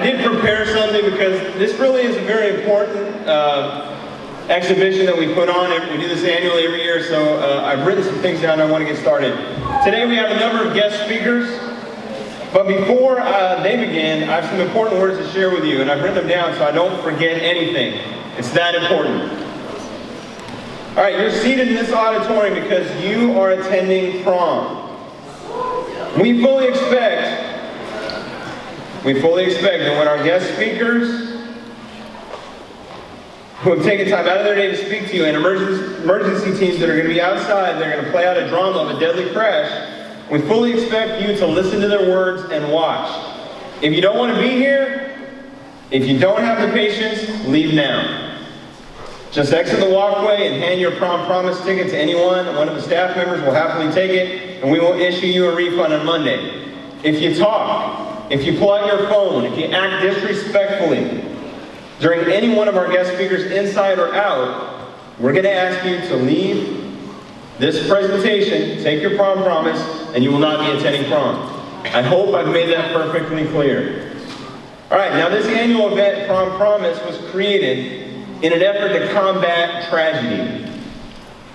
did prepare something because this really is a very important exhibition that we put on. We do this annually every year, so I've written some things down and I want to get started. Today we have a number of guest speakers, but before they begin, I have some important words to share with you, and I've written them down so I don't forget anything. It's that important. All right, you're seated in this auditorium because you are attending prom. We fully expect that when our guest speakers who have taken time out of their day to speak to you, and emergency teams that are going to be outside, they're going to play out a drama of a deadly crash, we fully expect you to listen to their words and watch. If you don't want to be here, if you don't have the patience, leave now. Just exit the walkway and hand your prom promise ticket to anyone. One of the staff members will happily take it, and we will issue you a refund on Monday. If you talk, if you pull out your phone, if you act disrespectfully during any one of our guest speakers, inside or out, we're going to ask you to leave this presentation, take your prom promise, and you will not be attending prom. I hope I've made that perfectly clear. All right, now this annual event, Prom Promise, was created in an effort to combat tragedy.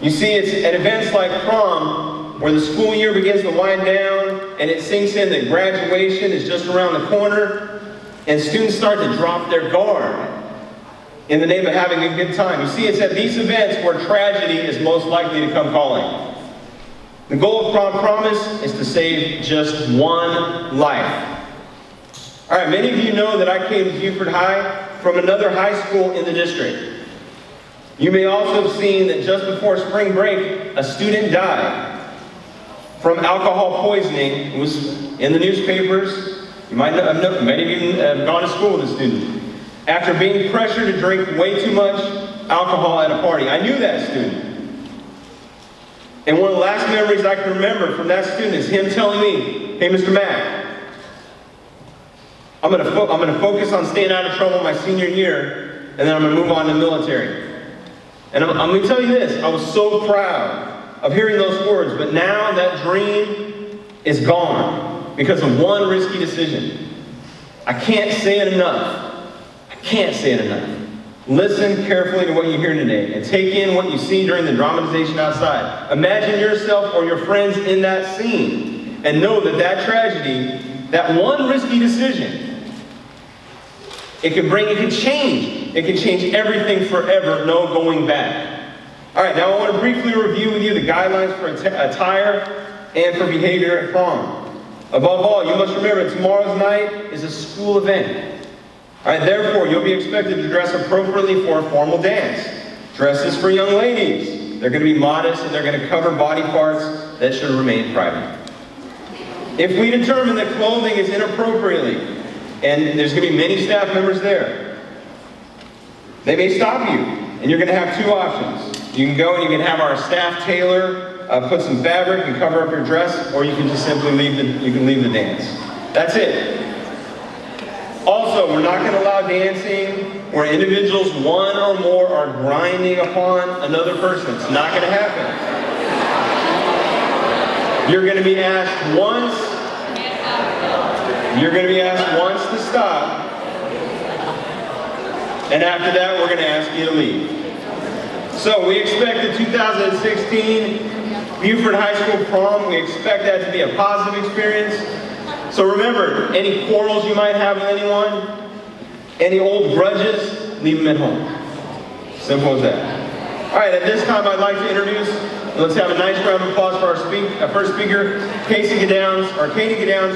You see, it's at events like prom, where the school year begins to wind down, and it sinks in that graduation is just around the corner, and students start to drop their guard in the name of having a good time. You see, it's at these events where tragedy is most likely to come calling. The goal of Prom Promise is to save just one life. All right, many of you know that I came to Beaufort High from another high school in the district. You may also have seen that just before spring break, a student died from alcohol poisoning. It was in the newspapers. You might know, many of you have gone to school with a student. After being pressured to drink way too much alcohol at a party. I knew that student. And one of the last memories I can remember from that student is him telling me, "Hey, Mr. Mack, I'm going to focus on staying out of trouble my senior year, and then I'm going to move on to the military." And I'm going to tell you this, I was so proud of hearing those words, but now that dream is gone because of one risky decision. I can't say it enough. I can't say it enough. Listen carefully to what you hear today and take in what you see during the dramatization outside. Imagine yourself or your friends in that scene and know that that tragedy, that one risky decision, it can change everything forever, no going back. All right, now I want to briefly review with you the guidelines for attire and for behavior at prom. Above all, you must remember tomorrow's night is a school event. All right, therefore, you'll be expected to dress appropriately for a formal dance. Dresses for young ladies. They're going to be modest and they're going to cover body parts that should remain private. If we determine that clothing is inappropriately, and there's going to be many staff members there, they may stop you, and you're going to have two options. You can go and you can have our staff tailor put some fabric and cover up your dress, or you can just simply leave the dance. That's it. Also, we're not going to allow dancing where individuals, one or more, are grinding upon another person. It's not going to happen. You're going to be asked once. You're going to be asked once to stop, and after that, we're going to ask you to leave. So we expect the 2016 Beaufort High School prom, we expect that to be a positive experience. So remember, any quarrels you might have with anyone, any old grudges, leave them at home. Simple as that. All right, at this time, I'd like to introduce, let's have a nice round of applause for our first speaker, Katie Gadowns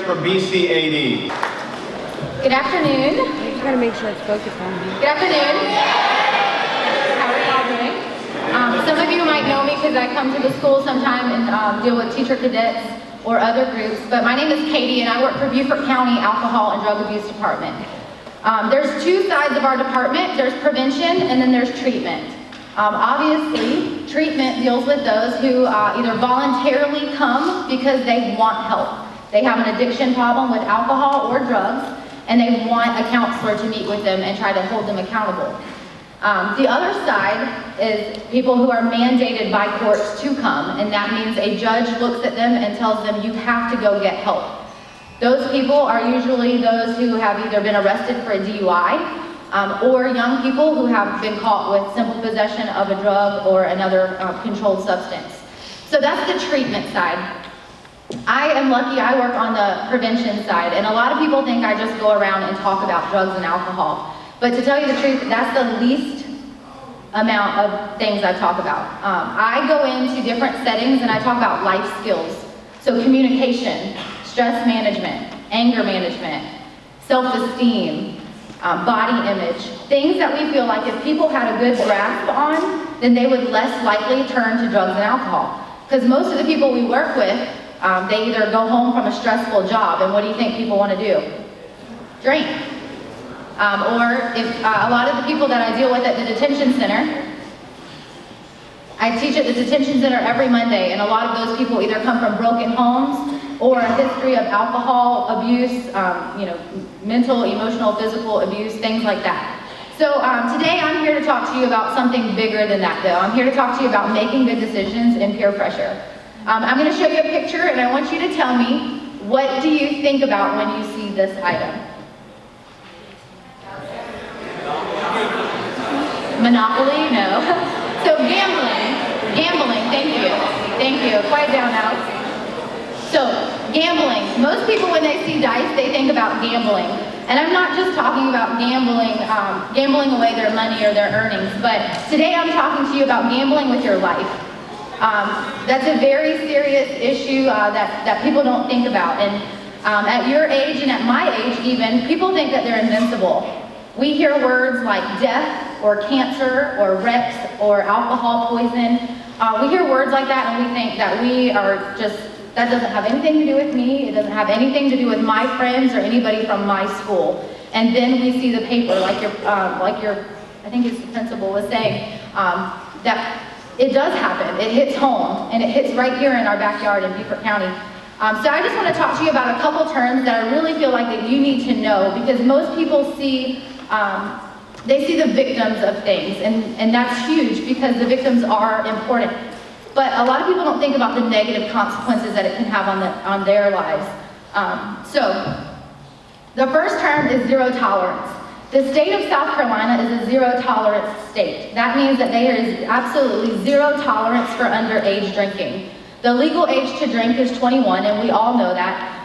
from BCAD. Good afternoon. You gotta make sure it's focused on you. Good afternoon. How are y'all doing? Some of you might know me because I come to the school sometime and deal with teacher cadets or other groups, but my name is Katie and I work for Beaufort County Alcohol and Drug Abuse Department. There's two sides of our department. There's prevention and then there's treatment. Obviously, treatment deals with those who either voluntarily come because they want help. They have an addiction problem with alcohol or drugs, and they want a counselor to meet with them and try to hold them accountable. The other side is people who are mandated by courts to come, and that means a judge looks at them and tells them you have to go get help. Those people are usually those who have either been arrested for a DUI, or young people who have been caught with simple possession of a drug or another controlled substance. So that's the treatment side. I am lucky I work on the prevention side, and a lot of people think I just go around and talk about drugs and alcohol. But to tell you the truth, that's the least amount of things I talk about. I go into different settings and I talk about life skills. So communication, stress management, anger management, self-esteem, body image, things that we feel like if people had a good grasp on, then they would less likely turn to drugs and alcohol. Because most of the people we work with, they either go home from a stressful job, and what do you think people want to do? Drink. Or if a lot of the people that I deal with at the detention center, I teach at the detention center every Monday, and a lot of those people either come from broken homes or a history of alcohol abuse, mental, emotional, physical abuse, things like that. So today I'm here to talk to you about something bigger than that though. I'm here to talk to you about making good decisions in peer pressure. I'm going to show you a picture and I want you to tell me, what do you think about when you see this item? Monopoly? No. So gambling, thank you. Quiet down now. So, gambling. Most people when they see dice, they think about gambling. And I'm not just talking about gambling away their money or their earnings, but today I'm talking to you about gambling with your life. That's a very serious issue that people don't think about. And at your age and at my age even, people think that they're invincible. We hear words like death or cancer or wrecks or alcohol poison. We hear words like that and we think that we are just, that doesn't have anything to do with me, it doesn't have anything to do with my friends or anybody from my school. And then we see the paper, like your I think it's the principal was saying, that it does happen, it hits home, and it hits right here in our backyard in Beaufort County. So I just want to talk to you about a couple terms that I really feel like that you need to know, because most people see, they see the victims of things, and that's huge because the victims are important. But a lot of people don't think about the negative consequences that it can have on their lives. So the first term is zero tolerance. The state of South Carolina is a zero tolerance state. That means that there is absolutely zero tolerance for underage drinking. The legal age to drink is 21, and we all know that.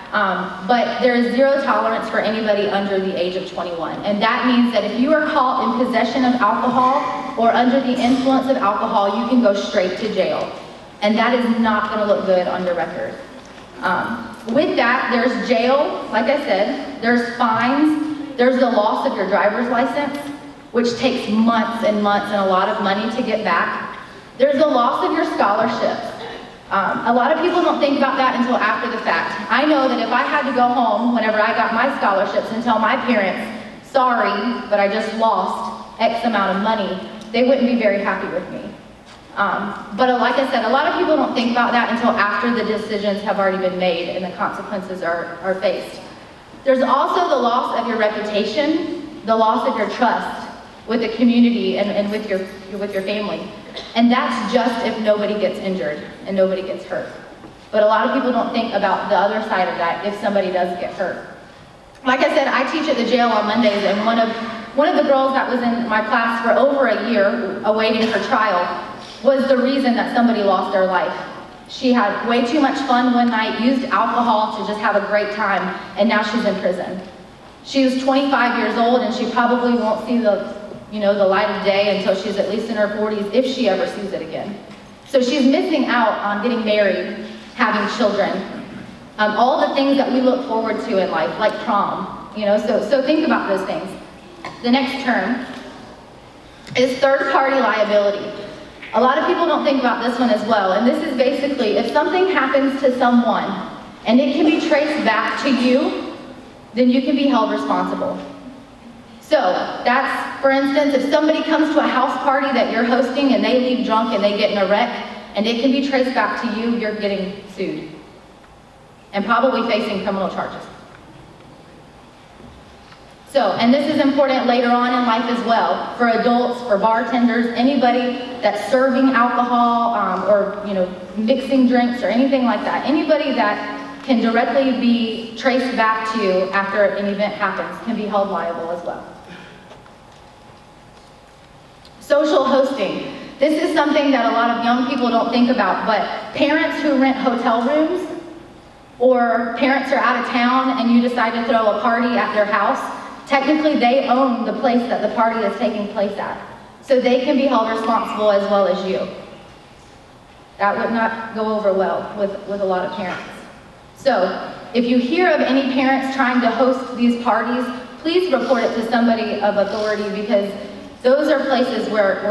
But there is zero tolerance for anybody under the age of 21. And that means that if you are caught in possession of alcohol or under the influence of alcohol, you can go straight to jail. And that is not going to look good on your record. With that, there's jail, like I said, there's fines, there's the loss of your driver's license, which takes months and months and a lot of money to get back. There's the loss of your scholarships. A lot of people don't think about that until after the fact. I know that if I had to go home whenever I got my scholarships and tell my parents, sorry, but I just lost X amount of money, they wouldn't be very happy with me. But like I said, a lot of people don't think about that until after the decisions have already been made and the consequences are faced. There's also the loss of your reputation, the loss of your trust with the community and with your family. And that's just if nobody gets injured and nobody gets hurt. But a lot of people don't think about the other side of that if somebody does get hurt. Like I said, I teach at the jail on Mondays, and one of the girls that was in my class for over a year awaiting her trial was the reason that somebody lost their life. She had way too much fun one night, used alcohol to just have a great time, and now she's in prison. She was 25 years old, and she probably won't see the light of day until she's at least in her 40s, if she ever sees it again. So she's missing out on getting married, having children, all the things that we look forward to in life, like prom. So think about those things. The next term is third-party liability. A lot of people don't think about this one as well, and this is basically if something happens to someone and it can be traced back to you, then you can be held responsible. So that's, for instance, if somebody comes to a house party that you're hosting and they leave drunk and they get in a wreck and it can be traced back to you, you're getting sued and probably facing criminal charges. So, and this is important later on in life as well, for adults, for bartenders, anybody that's serving alcohol or mixing drinks or anything like that. Anybody that can directly be traced back to after an event happens, can be held liable as well. Social hosting. This is something that a lot of young people don't think about, but parents who rent hotel rooms, or parents are out of town and you decide to throw a party at their house, technically they own the place that the party is taking place at. So they can be held responsible as well as you. That would not go over well with a lot of parents. So if you hear of any parents trying to host these parties, please report it to somebody of authority, because those are places where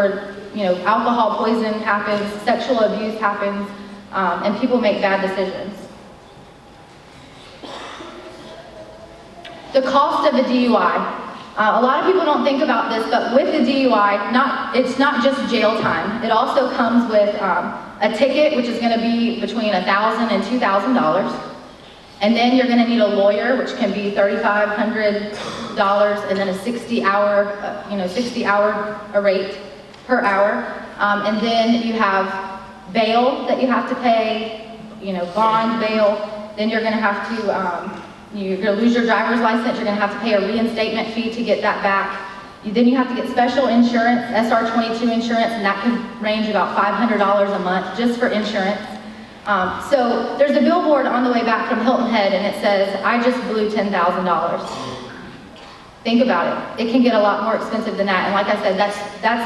alcohol poison happens, sexual abuse happens, and people make bad decisions. The cost of a DUI. A lot of people don't think about this, but with the DUI, it's not just jail time. It also comes with a ticket, which is going to be between $1,000 and $2,000. And then you're going to need a lawyer, which can be $3,500, and then a 60-hour rate per hour. And then you have bail that you have to pay, bond bail. Then you're going to have to, you're going to lose your driver's license. You're going to have to pay a reinstatement fee to get that back. Then you have to get special insurance, SR22 insurance, and that can range about $500 a month just for insurance. So there's a billboard on the way back from Hilton Head, and it says, "I just blew $10,000. Think about it. It can get a lot more expensive than that. And like I said, that's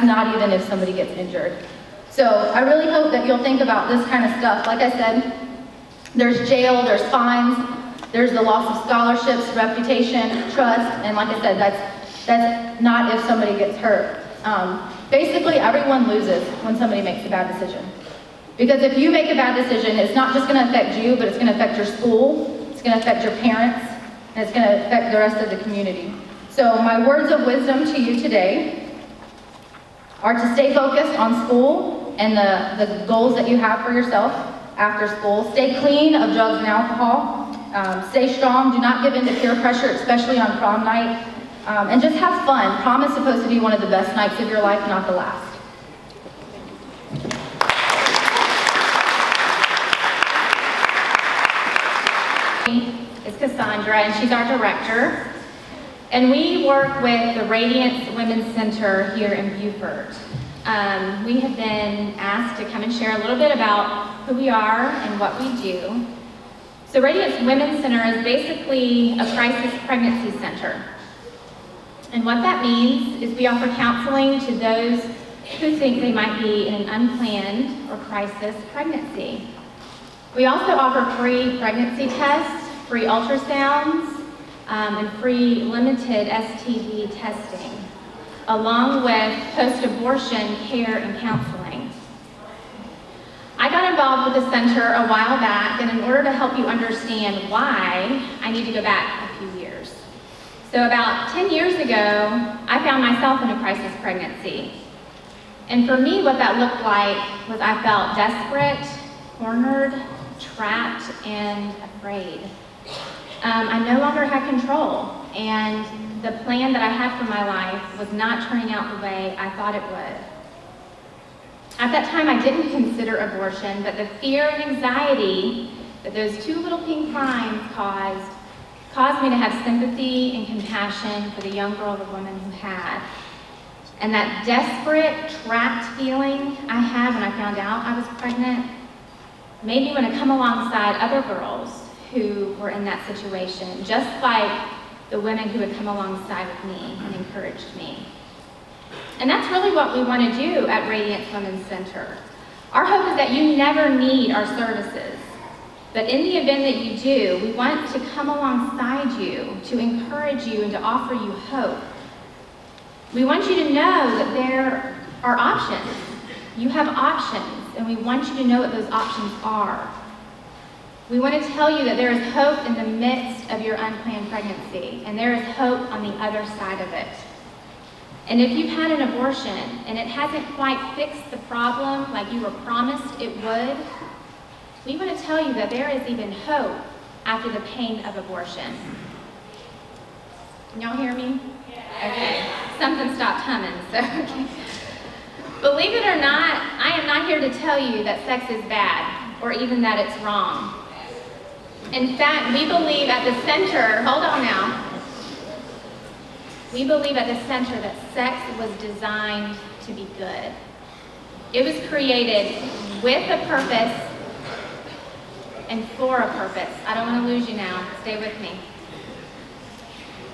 not even if somebody gets injured. So I really hope that you'll think about this kind of stuff. Like I said, there's jail, there's fines, there's the loss of scholarships, reputation, trust, and like I said, that's not if somebody gets hurt. Basically, everyone loses when somebody makes a bad decision. Because if you make a bad decision, it's not just going to affect you, but it's going to affect your school, it's going to affect your parents, and it's going to affect the rest of the community. So my words of wisdom to you today are to stay focused on school and the goals that you have for yourself after school. Stay clean of drugs and alcohol. Stay strong. Do not give in to peer pressure, especially on prom night. And just have fun. Prom is supposed to be one of the best nights of your life, not the last. Is Cassandra, and she's our director. And we work with the Radiance Women's Center here in Beaufort. We have been asked to come and share a little bit about who we are and what we do. So Radiance Women's Center is basically a crisis pregnancy center. And what that means is we offer counseling to those who think they might be in an unplanned or crisis pregnancy. We also offer free pregnancy tests, free ultrasounds, and free limited STD testing, along with post-abortion care and counseling. I got involved with the center a while back, and in order to help you understand why, I need to go back a few years. So about 10 years ago, I found myself in a crisis pregnancy. And for me, what that looked like was I felt desperate, cornered, trapped, and afraid. I no longer had control, and the plan that I had for my life was not turning out the way I thought it would. At that time, I didn't consider abortion, but the fear and anxiety that those two little pink lines caused me to have sympathy and compassion for the young girl or woman who had. And that desperate, trapped feeling I had when I found out I was pregnant made me want to come alongside other girls who were in that situation, just like the women who had come alongside with me and encouraged me. And that's really what we want to do at Radiance Women's Center. Our hope is that you never need our services, but in the event that you do, we want to come alongside you, to encourage you and to offer you hope. We want you to know that there are options. You have options, and we want you to know what those options are. We want to tell you that there is hope in the midst of your unplanned pregnancy, and there is hope on the other side of it. And if you've had an abortion and it hasn't quite fixed the problem like you were promised it would, we want to tell you that there is even hope after the pain of abortion. Can y'all hear me? Okay. Something stopped humming, so okay. Believe it or not, I am not here to tell you that sex is bad or even that it's wrong. In fact, we believe at the center, hold on now, we believe at the center that sex was designed to be good. It was created with a purpose and for a purpose. I don't want to lose you now. Stay with me.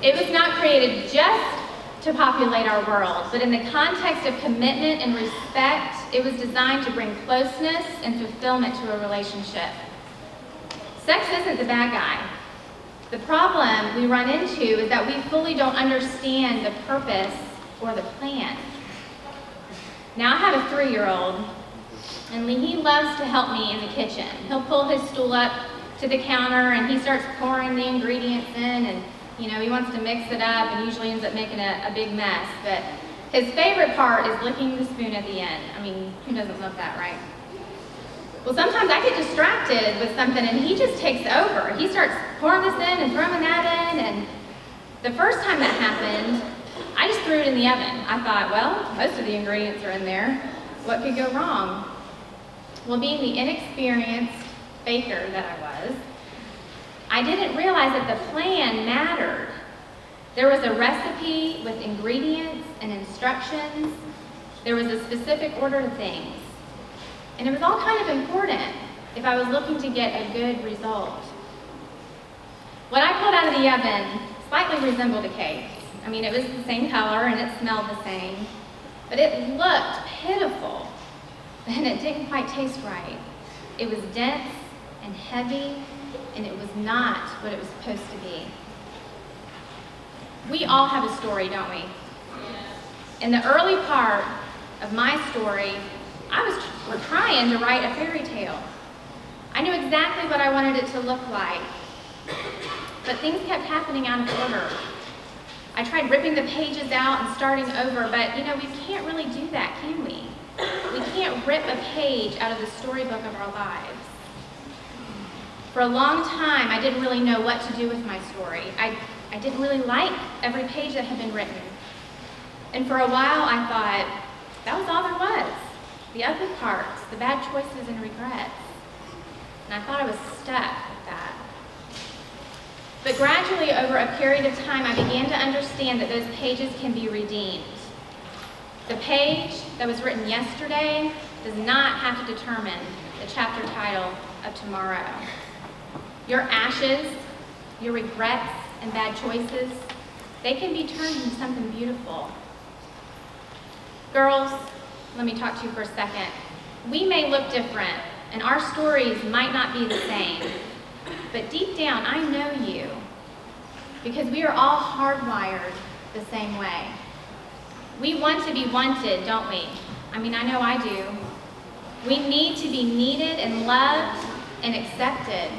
It was not created just to populate our world, but in the context of commitment and respect, it was designed to bring closeness and fulfillment to a relationship. Sex isn't the bad guy. The problem we run into is that we fully don't understand the purpose or the plan. Now I have a 3-year-old, and he loves to help me in the kitchen. He'll pull his stool up to the counter and he starts pouring the ingredients in, and he wants to mix it up and usually ends up making a big mess. But his favorite part is licking the spoon at the end. I mean, who doesn't love that, right? Well, sometimes I get distracted with something and he just takes over. He starts pouring this in and throwing that in, and the first time that happened, I just threw it in the oven. I thought, well, most of the ingredients are in there. What could go wrong? Well, being the inexperienced baker that I was, I didn't realize that the plan mattered. There was a recipe with ingredients and instructions. There was a specific order to things. And it was all kind of important if I was looking to get a good result. What I pulled out of the oven slightly resembled a cake. I mean, it was the same color and it smelled the same, but it looked pitiful and it didn't quite taste right. It was dense and heavy, and it was not what it was supposed to be. We all have a story, don't we? In the early part of my story, I was trying to write a fairy tale. I knew exactly what I wanted it to look like, but things kept happening out of order. I tried ripping the pages out and starting over, but we can't really do that, can we? We can't rip a page out of the storybook of our lives. For a long time, I didn't really know what to do with my story. I didn't really like every page that had been written. And for a while, I thought, that was all there was. The ugly parts, the bad choices and regrets. And I thought I was stuck with that. But gradually, over a period of time, I began to understand that those pages can be redeemed. The page that was written yesterday does not have to determine the chapter title of tomorrow. Your ashes, your regrets and bad choices, they can be turned into something beautiful. Girls, let me talk to you for a second. We may look different, and our stories might not be the same, but deep down, I know you, because we are all hardwired the same way. We want to be wanted, don't we? I mean, I know I do. We need to be needed and loved and accepted.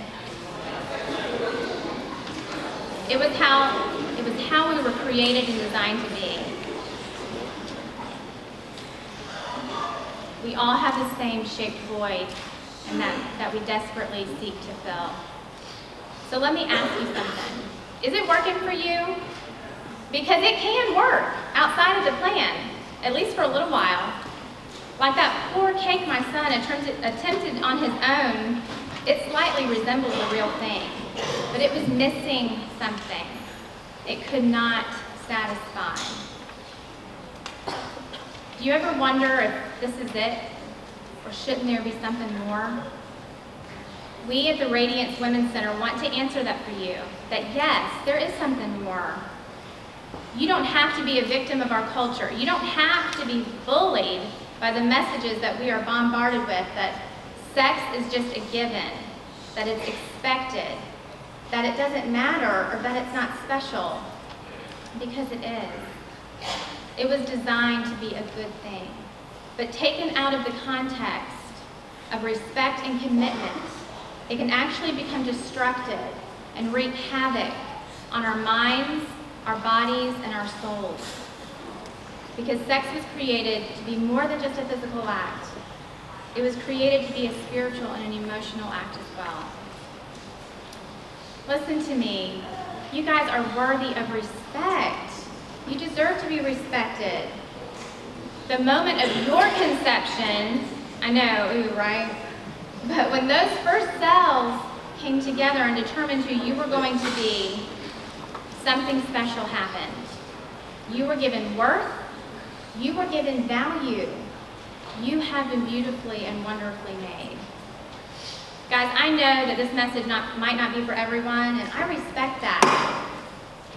It was how we were created and designed to be. We all have the same shaped void, and that we desperately seek to fill. So let me ask you something. Is it working for you? Because it can work outside of the plan, at least for a little while. Like that poor cake my son attempted on his own, it slightly resembled the real thing, but it was missing something. It could not satisfy. Do you ever wonder if this is it, or shouldn't there be something more? We at the Radiance Women's Center want to answer that for you, that yes, there is something more. You don't have to be a victim of our culture. You don't have to be bullied by the messages that we are bombarded with, that sex is just a given, that it's expected, that it doesn't matter, or that it's not special, because it is. It was designed to be a good thing, but taken out of the context of respect and commitment, it can actually become destructive and wreak havoc on our minds, our bodies, and our souls. Because sex was created to be more than just a physical act. It was created to be a spiritual and an emotional act as well. Listen to me. You guys are worthy of respect. You deserve to be respected. The moment of your conception, I know, ooh, right? But when those first cells came together and determined who you were going to be, something special happened. You were given worth, you were given value. You have been beautifully and wonderfully made. Guys, I know that this message might not be for everyone, and I respect that.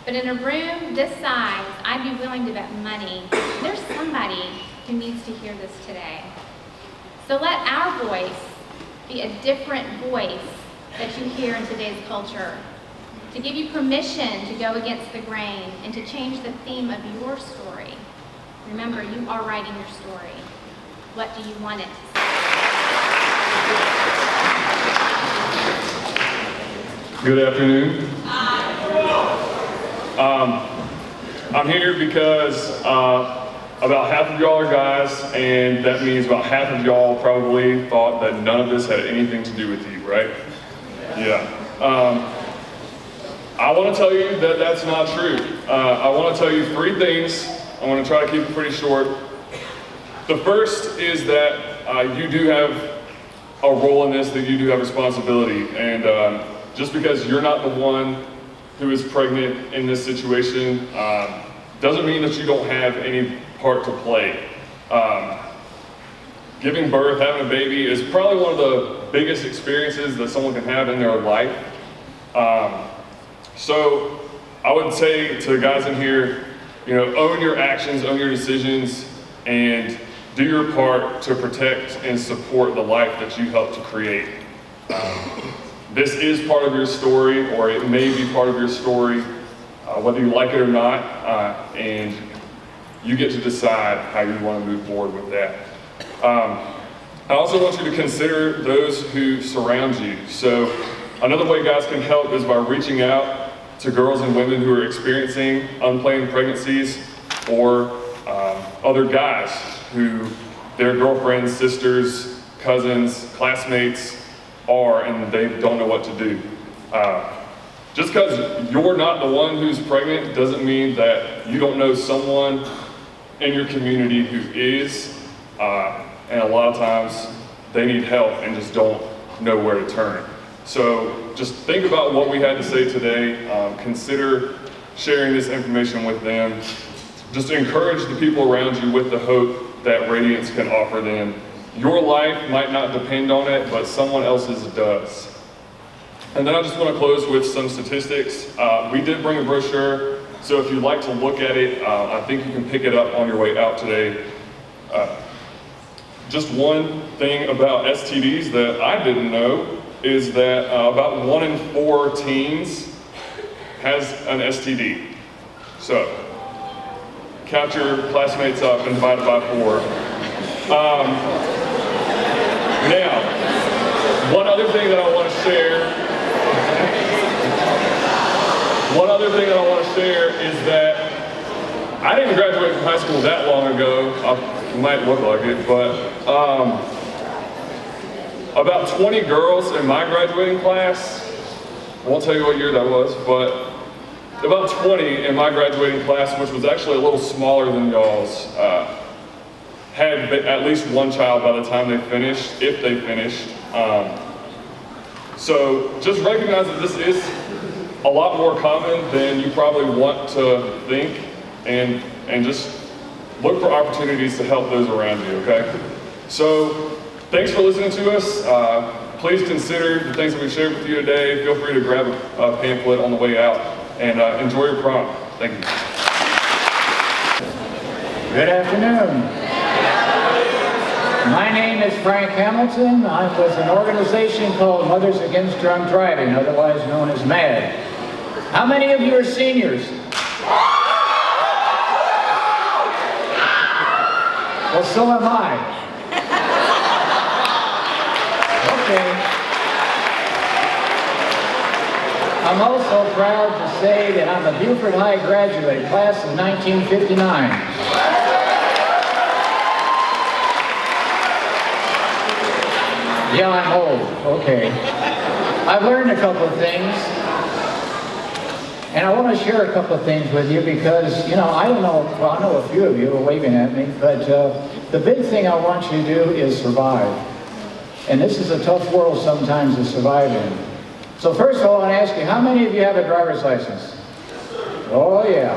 But in a room this size, I'd be willing to bet money there's somebody who needs to hear this today. So let our voice be a different voice that you hear in today's culture, to give you permission to go against the grain and to change the theme of your story. Remember, you are writing your story. What do you want it to say? Good afternoon. I'm here because about half of y'all are guys, and that means about half of y'all probably thought that none of this had anything to do with you, right? Yeah. I want to tell you that that's not true. I want to tell you three things. I want to try to keep it pretty short. The first is that you do have a role in this, that you do have responsibility, and just because you're not the one who is pregnant in this situation doesn't mean that you don't have any part to play. Giving birth, having a baby is probably one of the biggest experiences that someone can have in their life. So I would say to the guys in here, you know, own your actions, own your decisions, and do your part to protect and support the life that you helped to create. This is part of your story, or it may be part of your story, whether you like it or not, and you get to decide how you want to move forward with that. I also want you to consider those who surround you. So another way guys can help is by reaching out to girls and women who are experiencing unplanned pregnancies, or other guys who their girlfriends, sisters, cousins, classmates are, and they don't know what to do. Just because you're not the one who's pregnant doesn't mean that you don't know someone in your community who is, and a lot of times they need help and just don't know where to turn. So just think about what we had to say today. Consider sharing this information with them. Just encourage the people around you with the hope that Radiance can offer them. Your life might not depend on it, but someone else's does. And then I just want to close with some statistics. We did bring a brochure, so if you'd like to look at it, I think you can pick it up on your way out today. Just one thing about STDs that I didn't know is that about 1 in 4 teens has an STD. So, count your classmates up and divide it by 4. Now, one other thing that I want to share is that I didn't graduate from high school that long ago. I might look like it, but about 20 girls in my graduating class, I won't tell you what year that was, but about 20 in my graduating class, which was actually a little smaller than y'all's, had at least one child by the time they finished, if they finished. So just recognize that this is a lot more common than you probably want to think, and just look for opportunities to help those around you, okay? So thanks for listening to us. Please consider the things that we shared with you today. Feel free to grab a pamphlet on the way out, and enjoy your prom. Thank you. Good afternoon. My name is Frank Hamilton. I'm with an organization called Mothers Against Drunk Driving, otherwise known as MAD. How many of you are seniors? Well, so am I. Okay. I'm also proud to say that I'm a Beaufort High graduate, class of 1959. Yeah, I'm old. Okay. I've learned a couple of things, and I want to share a couple of things with you because, you know, I don't know, well, I know a few of you are waving at me, but the big thing I want you to do is survive. And this is a tough world sometimes to survive in. So first of all, I want to ask you, how many of you have a driver's license? Oh yeah,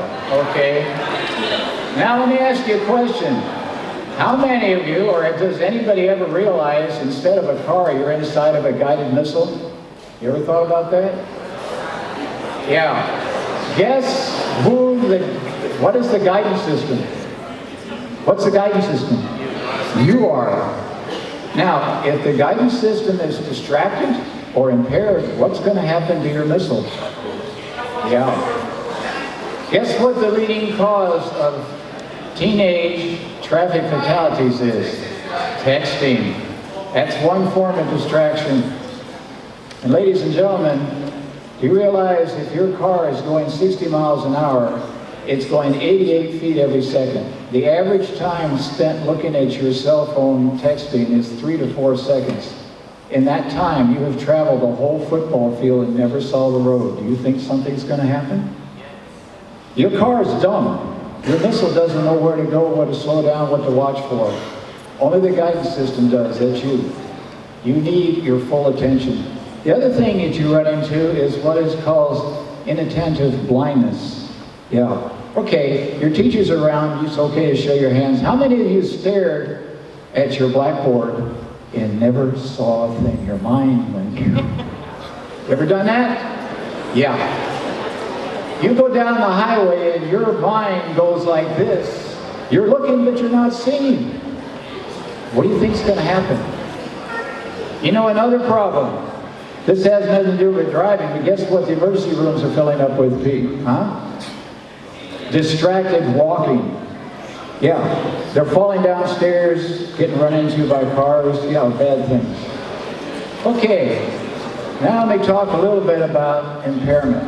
okay. Now let me ask you a question. How many of you, or does anybody ever realize instead of a car, you're inside of a guided missile? You ever thought about that? Yeah. Guess what is the guidance system? What's the guidance system? You are. Now, if the guidance system is distracted or impaired, what's going to happen to your missile? Yeah. Guess what the leading cause of teenage traffic fatalities is? Texting. That's one form of distraction. And ladies and gentlemen, do you realize if your car is going 60 miles an hour, it's going 88 feet every second. The average time spent looking at your cell phone texting is 3 to 4 seconds. In that time, you have traveled a whole football field and never saw the road. Do you think something's going to happen? Your car is dumb. Your missile doesn't know where to go, what to slow down, what to watch for. Only the guidance system does, that's you. You need your full attention. The other thing that you run into is what is called inattentive blindness. Yeah. Okay, your teacher's around, it's okay to show your hands. How many of you stared at your blackboard and never saw a thing? Your mind went here. You ever done that? Yeah. You go down the highway and your mind goes like this. You're looking, but you're not seeing. What do you think's going to happen? You know, another problem. This has nothing to do with driving, but guess what the emergency rooms are filling up with, Pete? Huh? Distracted walking. Yeah, they're falling downstairs, getting run into by cars. Yeah, bad things. Okay, now let me talk a little bit about impairment.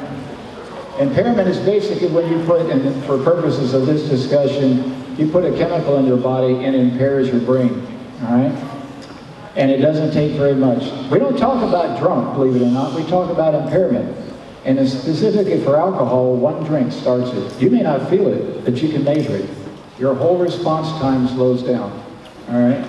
Impairment is basically when you put, and for purposes of this discussion, you put a chemical in your body and it impairs your brain, all right? And it doesn't take very much. We don't talk about drunk, believe it or not, we talk about impairment. And it's specifically for alcohol, one drink starts it. You may not feel it, but you can measure it. Your whole response time slows down, all right?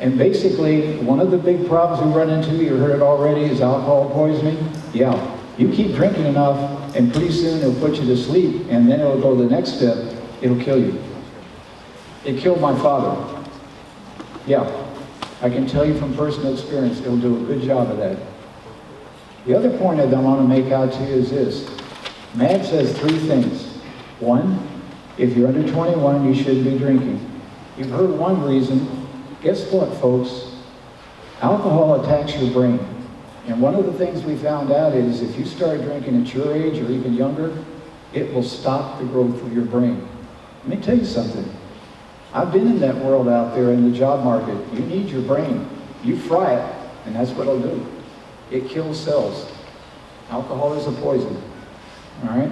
And basically, one of the big problems we run into, you heard it already, is alcohol poisoning. Yeah. You keep drinking enough, and pretty soon it'll put you to sleep, and then it'll go to the next step, it'll kill you. It killed my father. Yeah, I can tell you from personal experience, it'll do a good job of that. The other point that I want to make out to you is this. MAD says 3 things. 1, if you're under 21, you shouldn't be drinking. You've heard one reason. Guess what, folks? Alcohol attacks your brain. And one of the things we found out is if you start drinking at your age or even younger, it will stop the growth of your brain. Let me tell you something. I've been in that world out there in the job market. You need your brain. You fry it, and that's what it'll do. It kills cells. Alcohol is a poison. All right?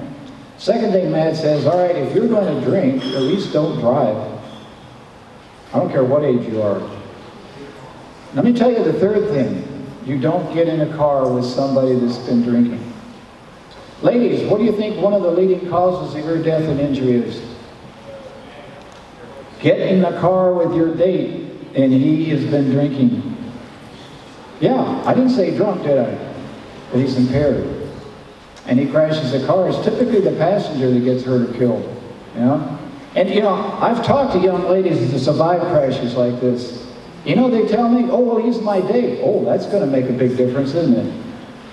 Second thing Matt says, all right, if you're going to drink, at least don't drive. I don't care what age you are. Let me tell you the third thing. You don't get in a car with somebody that's been drinking. Ladies, what do you think one of the leading causes of your death and injury is? Get in the car with your date and he has been drinking. Yeah, I didn't say drunk, did I? But he's impaired. And he crashes the car. It's typically the passenger that gets hurt or killed. You know? And you know, I've talked to young ladies that survive crashes like this. You know, they tell me, oh, well, he's my date. Oh, that's going to make a big difference, isn't it?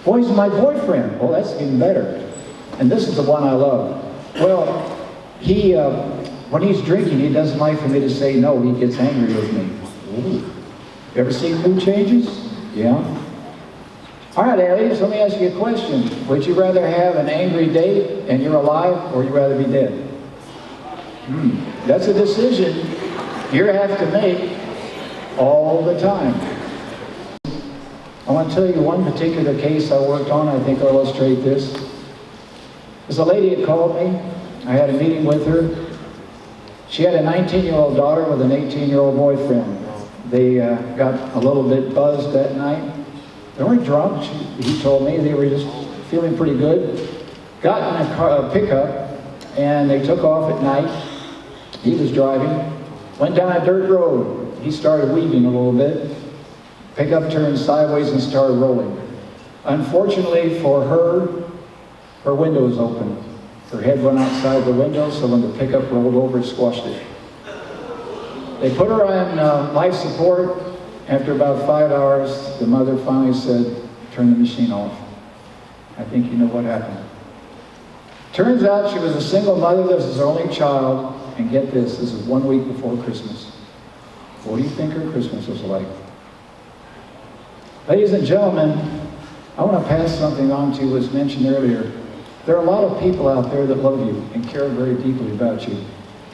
Oh, he's my boyfriend. Oh, that's even better. And this is the one I love. Well, he, when he's drinking, he doesn't like for me to say no. He gets angry with me. Ooh. You ever seen mood changes? Yeah. All right, ladies, let me ask you a question. Would you rather have an angry date and you're alive, or would you rather be dead? That's a decision you have to make all the time. I want to tell you one particular case I worked on. I think I'll illustrate this. There's a lady that called me. I had a meeting with her. She had a 19-year-old daughter with an 18-year-old boyfriend. They got a little bit buzzed that night. They weren't drunk. He told me they were just feeling pretty good. Got in a pickup, and they took off at night. He was driving. Went down a dirt road. He started weaving a little bit. Pickup turned sideways and started rolling. Unfortunately for her, her window was open. Her head went outside the window, so when the pickup rolled over, it squashed it. They put her on life support. After about 5 hours, the mother finally said, "Turn the machine off." I think you know what happened. Turns out she was a single mother. This is her only child. And get this is 1 week before Christmas. What do you think her Christmas was like? Ladies and gentlemen, I want to pass something on to you, as mentioned earlier. There are a lot of people out there that love you and care very deeply about you.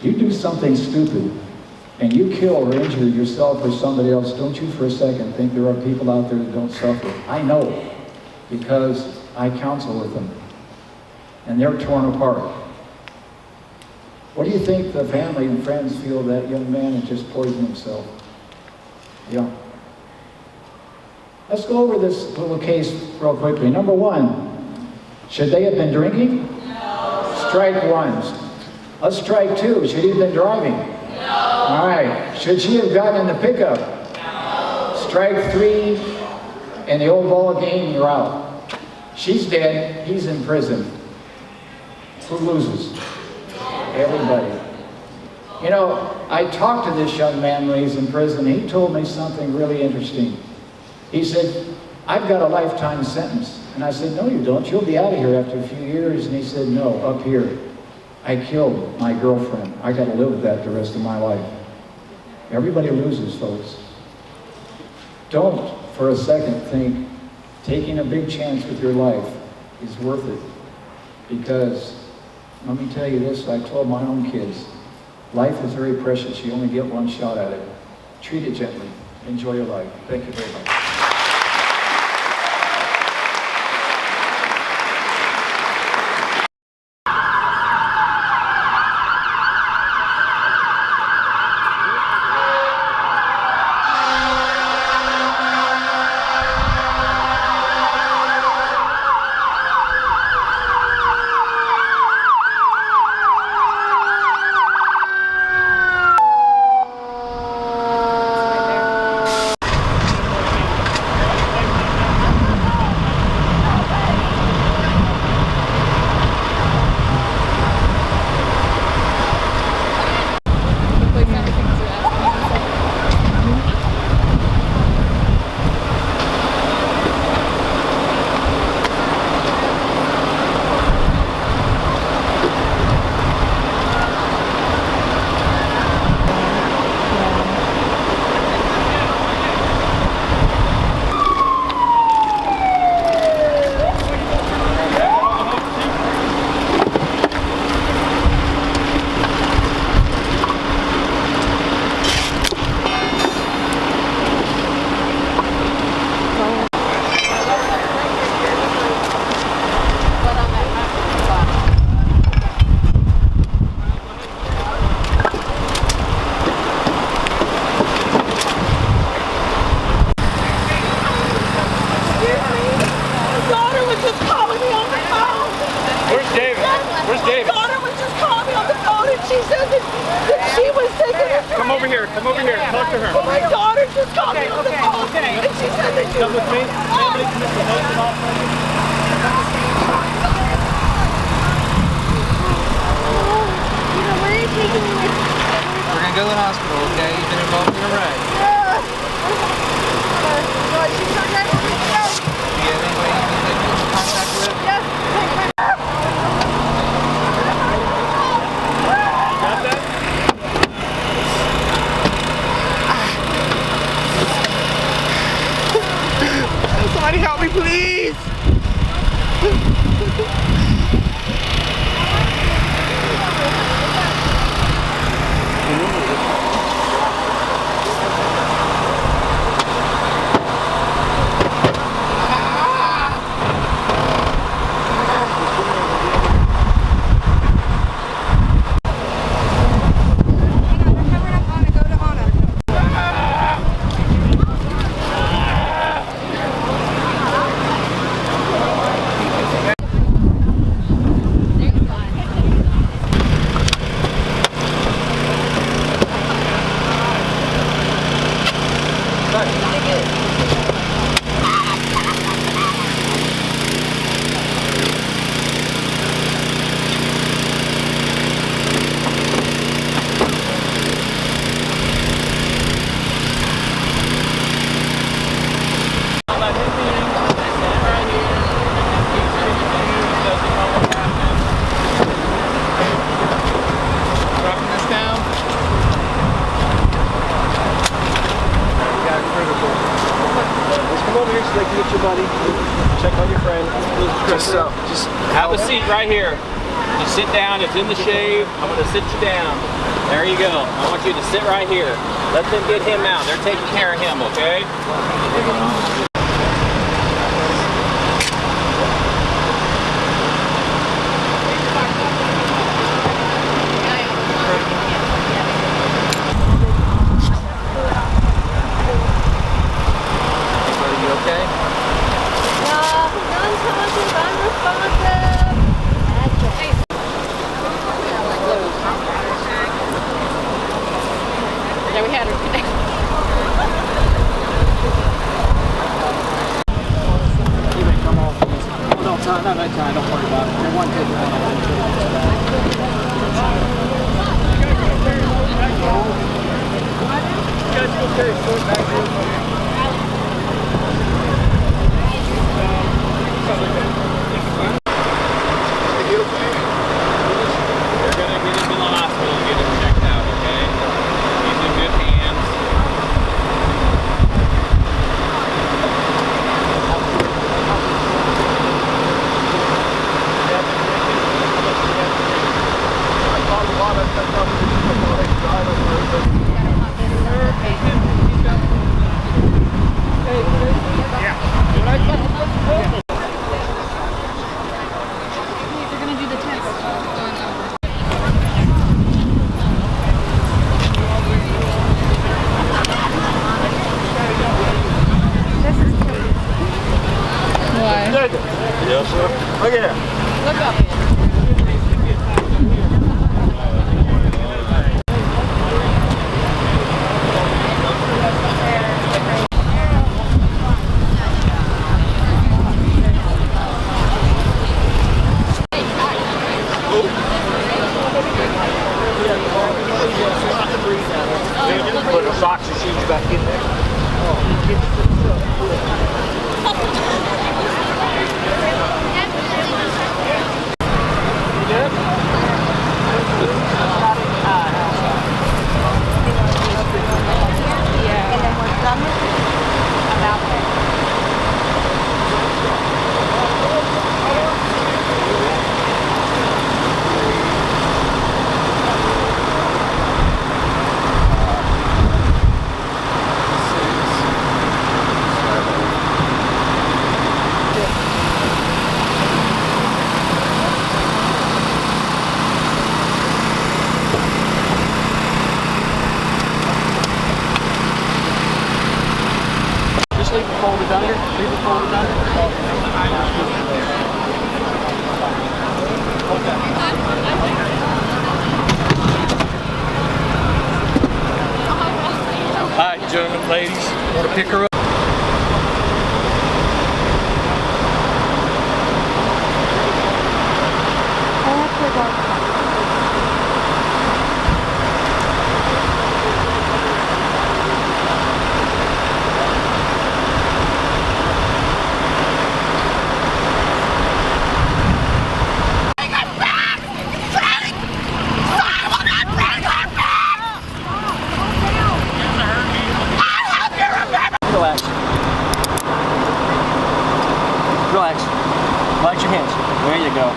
You do something stupid, and you kill or injure yourself or somebody else, don't you for a second think there are people out there that don't suffer. I know, because I counsel with them, and they're torn apart. What do you think the family and friends feel that young man had just poisoned himself? Yeah. Let's go over this little case real quickly. Number one, should they have been drinking? No. Strike one. Let's strike two. Should he have been driving? No. All right. Should she have gotten in the pickup? No. Strike three, and the old ball game, you're out. She's dead. He's in prison. Who loses? Everybody. You know, I talked to this young man when he's in prison. He told me something really interesting. He said, "I've got a lifetime sentence." And I said, "No, you don't. You'll be out of here after a few years." And he said, "No, up here. I killed my girlfriend. I got to live with that the rest of my life." Everybody loses, folks. Don't for a second think taking a big chance with your life is worth it. Because let me tell you this, I told my own kids, life is very precious. You only get one shot at it. Treat it gently. Enjoy your life. Thank you very much. Come over here. Come over here. Talk to her. My daughter just called me on the phone. And she said that you... Come with me. Family commission motion off. Where are you taking me with? We're gonna go to the hospital, okay? You've been involved in a wreck. She's not ready for me to go. Do you have anybody you can take contact with? Yes. Got that? Somebody help me, please. great to meet you, buddy. Check on your friend. Just have a seat right here. Just sit down. It's in the shade. I'm going to sit you down. There you go. I want you to sit right here. Let them get him out. They're taking care of him, okay? Yeah, we had her today. You may come off. Oh, no, not that time. Don't worry about it. You're one good You're going to get him to the hospital and get him checked out, okay? He's in good hands. They're gonna do the test. Why? Yes, sir. Look at that. Look up. Put her socks and shoes back in there. Just leave it folded under. Leave it folded under. Hi, gentlemen, ladies. Want to pick her up? Relax. Relax. Relax your hands. There you go.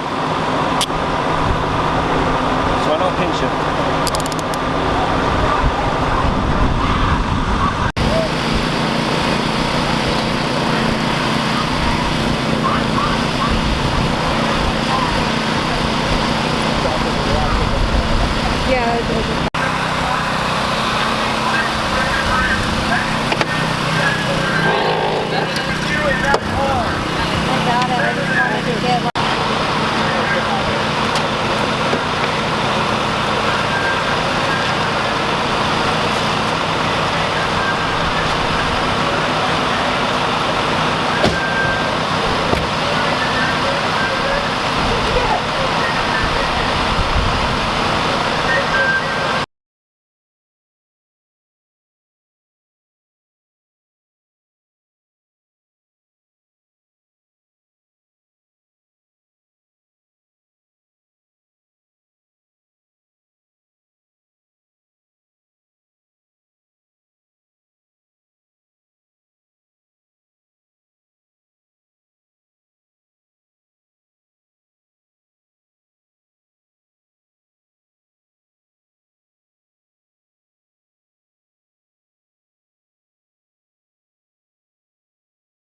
So I don't pinch you.